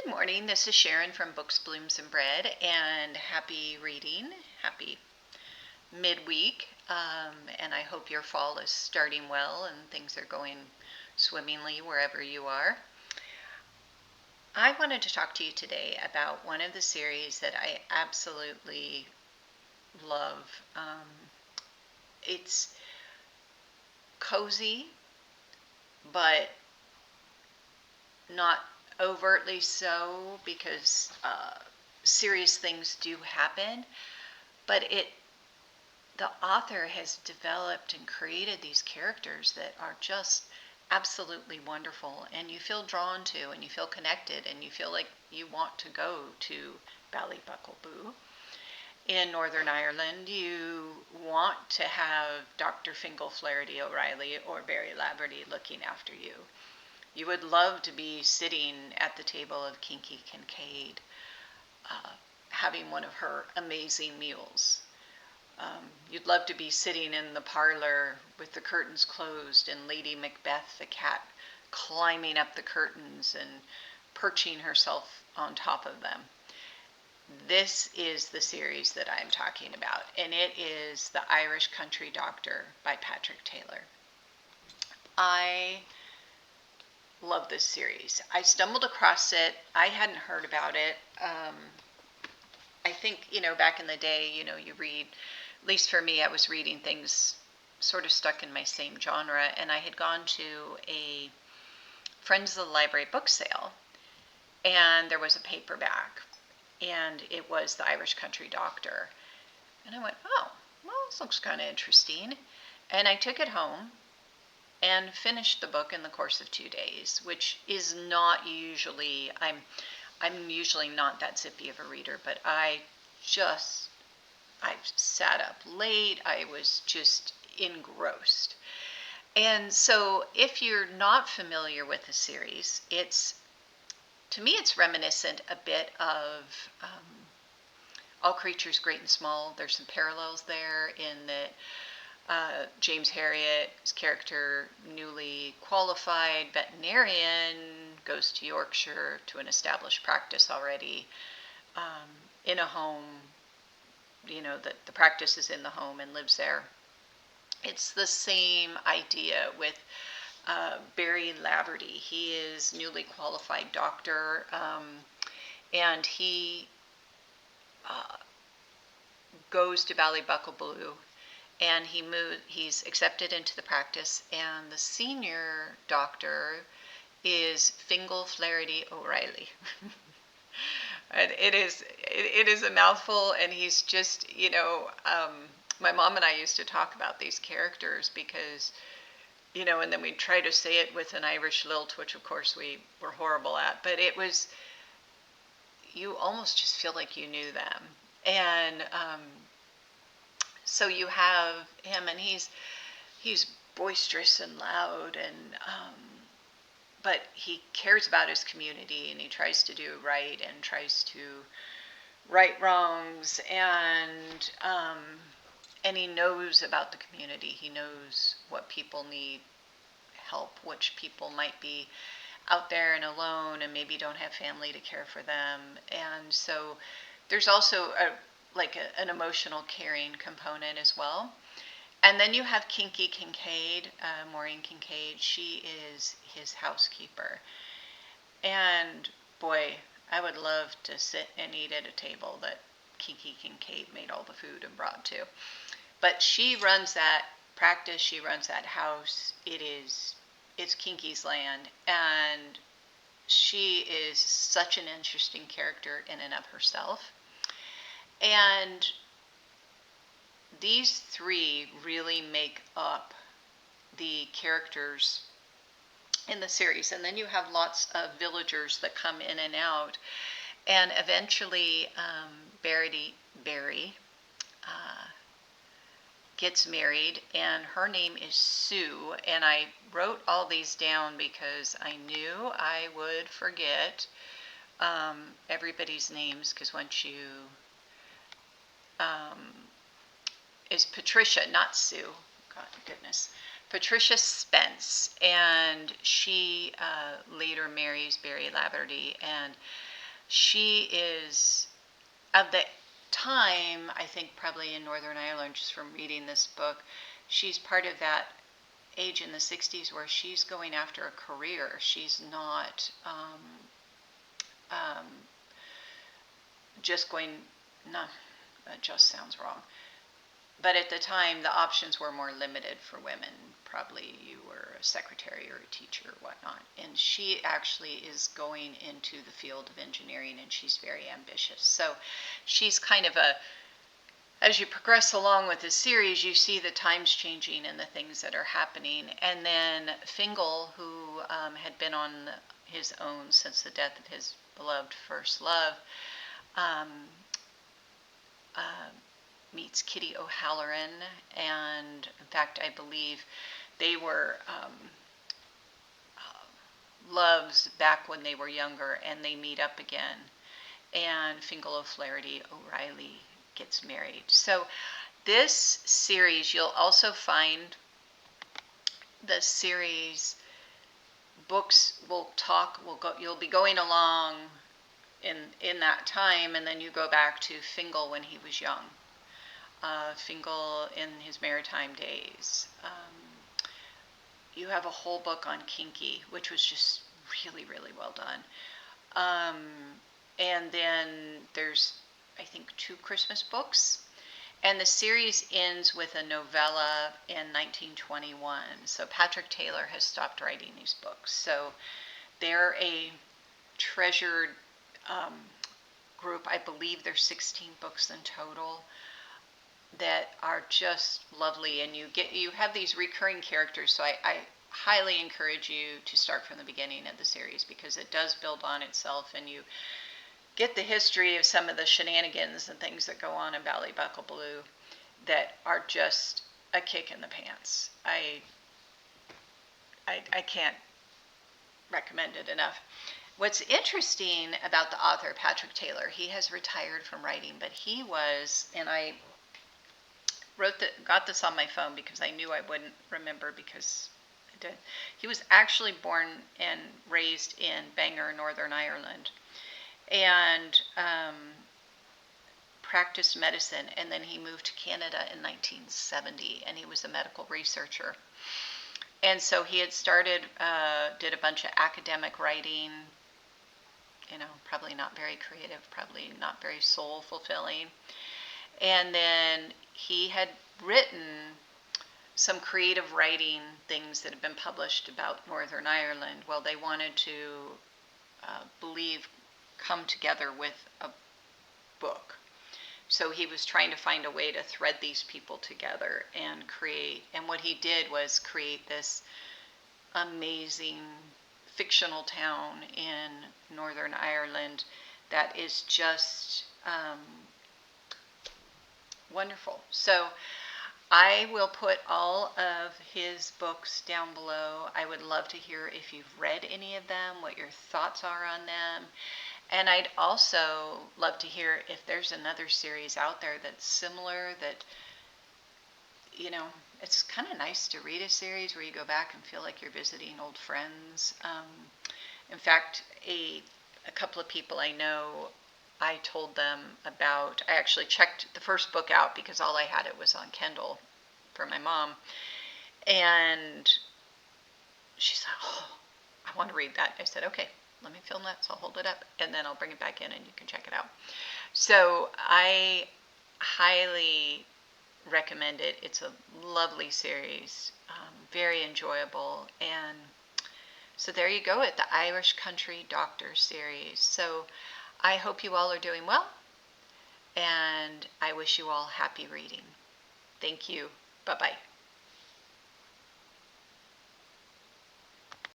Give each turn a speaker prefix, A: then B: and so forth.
A: Good morning. This is Sharon from Books, Blooms, and Bread, and happy reading, happy midweek. And I hope your fall is starting well and things are going swimmingly wherever you are. I wanted to talk to you today about one of the series that I absolutely love. It's cozy, but not overtly so, because serious things do happen, but the author has developed and created these characters that are just absolutely wonderful, and you feel drawn to and you feel connected and you feel like you want to go to Ballybuckleboo. In Northern Ireland, you want to have Dr. Fingal Flaherty O'Reilly or Barry Laverty looking after you. You would love to be sitting at the table of Kinky Kincaid, having one of her amazing meals. You'd love to be sitting in the parlor with the curtains closed and Lady Macbeth, the cat, climbing up the curtains and perching herself on top of them. This is the series that I'm talking about, and it is The Irish Country Doctor by Patrick Taylor. I love this series. I stumbled across it. I hadn't heard about it. I think, back in the day, you read, at least for me, I was reading things sort of stuck in my same genre, and I had gone to a Friends of the Library book sale, and there was a paperback, and it was The Irish Country Doctor. And I went, oh, well, this looks kind of interesting. And I took it home and finished the book in the course of 2 days, which is not usually, I'm usually not that zippy of a reader, but I sat up late. I was just engrossed. And so if you're not familiar with the series, to me, it's reminiscent a bit of All Creatures Great and Small. There's some parallels there in that James Herriot's character, newly qualified veterinarian, goes to Yorkshire to an established practice already, in a home, the practice is in the home and lives there. It's the same idea with Barry Laverty. He is newly qualified doctor, and he goes to Ballybuckleboo, and he's accepted into the practice, and the senior doctor is Fingal Flaherty O'Reilly. And it is a mouthful, and he's just, my mom and I used to talk about these characters because, and then we'd try to say it with an Irish lilt, which of course we were horrible at, but you almost just feel like you knew them. And so you have him, and he's boisterous and loud, and but he cares about his community, and he tries to do right and tries to right wrongs, and he knows about the community. He knows what people need help, which people might be out there and alone and maybe don't have family to care for them. And so there's also an emotional caring component as well. And then you have Kinky Kincaid, Maureen Kincaid. She is his housekeeper. And boy, I would love to sit and eat at a table that Kinky Kincaid made all the food and brought to. But she runs that practice, she runs that house. It's Kinky's land, and she is such an interesting character in and of herself. And these three really make up the characters in the series. And then you have lots of villagers that come in and out. And eventually, Barry gets married, and her name is Sue. And I wrote all these down because I knew I would forget everybody's names, because once you is Patricia, not Sue. God goodness. Patricia Spence, and she later marries Barry Laverty, and She is, at the time, I think probably in Northern Ireland, just from reading this book, she's part of that age in the 60s where she's going after a career. She's not um, just going, no, that just sounds wrong. But at the time, the options were more limited for women. Probably you were a secretary or a teacher or whatnot. And she actually is going into the field of engineering, and she's very ambitious. So she's kind of a, as you progress along with the series, you see the times changing and the things that are happening. And then Fingal, who had been on his own since the death of his beloved first love, um, meets Kitty O'Halloran, and in fact, I believe they were loves back when they were younger, and they meet up again. And Fingal O'Flaherty O'Reilly gets married. So this series, you'll also find the series books will go. You'll be going along in that time, and then you go back to Fingal when he was young. Fingal in his maritime days. You have a whole book on Kinky, which was just really, really well done. And then there's, I think, 2 Christmas books. And the series ends with a novella in 1921. So Patrick Taylor has stopped writing these books. So they're a treasured group. I believe there's 16 books in total that are just lovely, and you have these recurring characters. So I highly encourage you to start from the beginning of the series, because it does build on itself, and you get the history of some of the shenanigans and things that go on in Ballybuckle Blue that are just a kick in the pants. I can't recommend it enough. What's interesting about the author, Patrick Taylor, he has retired from writing, but he was, and I got this on my phone because I knew I wouldn't remember, because I did. He was actually born and raised in Bangor, Northern Ireland, and practiced medicine, and then he moved to Canada in 1970, and he was a medical researcher. And so he had started, did a bunch of academic writing, probably not very creative, probably not very soul fulfilling. And then he had written some creative writing things that had been published about Northern Ireland. Well, they wanted to come together with a book. So he was trying to find a way to thread these people together and create. And what he did was create this amazing fictional town in Northern Ireland that is just wonderful. So I will put all of his books down below. I would love to hear if you've read any of them, what your thoughts are on them. And I'd also love to hear if there's another series out there that's similar, that, it's kind of nice to read a series where you go back and feel like you're visiting old friends. In fact, a couple of people I know, I told them about, I actually checked the first book out because all I had it was on Kindle for my mom. And she said, "Oh, I want to read that." I said, "Okay, let me film that, so I'll hold it up, and then I'll bring it back in and you can check it out." So I highly recommend it. It's a lovely series, very enjoyable. And so there you go, at the Irish Country Doctor series. So I hope you all are doing well, and I wish you all happy reading. Thank you. Bye-bye.